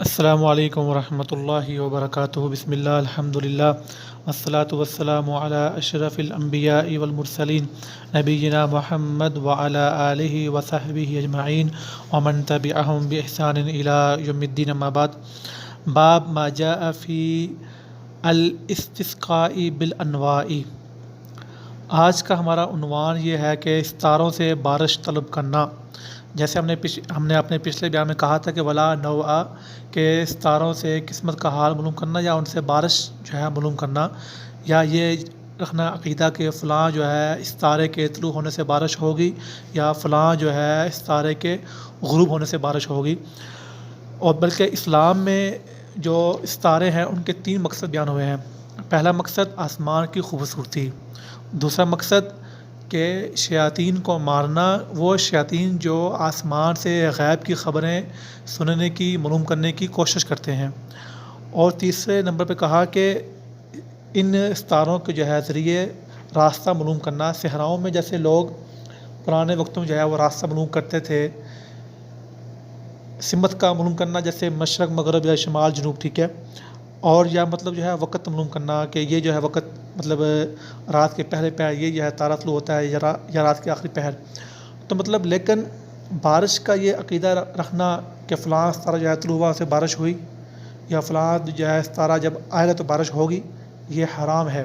السلام علیکم ورحمۃ اللہ وبرکاتہ، بسم اللہ الحمد للہ والصلاة والسلام علی اشرف الانبیاء والمرسلین نبینا محمد وعلی آلہ وصحبہ اجمعین ومن تبعہم بإحسان الی یوم الدین، اما بعد۔ باب ما جاء فی الاستسقاء بالانواء۔ آج کا ہمارا عنوان یہ ہے کہ ستاروں سے بارش طلب کرنا۔ جیسے ہم نے اپنے پچھلے بیان میں کہا تھا کہ ولا نوع، کہ ستاروں سے قسمت کا حال معلوم کرنا یا ان سے بارش جو ہے معلوم کرنا، یا یہ رکھنا عقیدہ کہ فلاں جو ہے ستارے کے طلوع ہونے سے بارش ہوگی، یا فلاں جو ہے ستارے کے غروب ہونے سے بارش ہوگی۔ اور بلکہ اسلام میں جو ستارے ہیں ان کے 3 مقصد بیان ہوئے ہیں۔ پہلا مقصد آسمان کی خوبصورتی، دوسرا مقصد کہ شیاطین کو مارنا، وہ شیاطین جو آسمان سے غیب کی خبریں سننے کی، معلوم کرنے کی کوشش کرتے ہیں، اور تیسرے نمبر پہ کہا کہ ان ستاروں کے جو ہے ذریعے راستہ معلوم کرنا۔ صحراؤں میں جیسے لوگ پرانے وقتوں میں جو ہے وہ راستہ معلوم کرتے تھے، سمت کا معلوم کرنا، جیسے مشرق مغرب یا شمال جنوب، ٹھیک ہے، اور یا مطلب جو ہے وقت معلوم کرنا کہ یہ جو ہے وقت مطلب رات کے پہلے پہر یہ جو ہے تارا طلوع ہوتا ہے یا رات کے آخری پہر، تو مطلب لیکن بارش کا یہ عقیدہ رکھنا کہ فلاں ستارہ جو ہے طلوع ہوا سے بارش ہوئی، یا فلاں جو ہے ستارہ جب آئے گا تو بارش ہوگی، یہ حرام ہے۔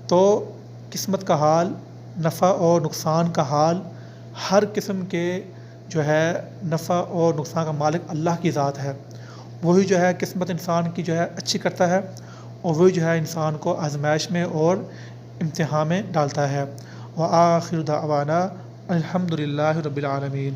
تو قسمت کا حال، نفع اور نقصان کا حال، ہر قسم کے جو ہے نفع اور نقصان کا مالک اللہ کی ذات ہے۔ وہی جو ہے قسمت انسان کی جو ہے اچھی کرتا ہے، اور وہی جو ہے انسان کو آزمائش میں اور امتحان میں ڈالتا ہے۔ وآخر دعوانا الحمد للہ رب العالمین۔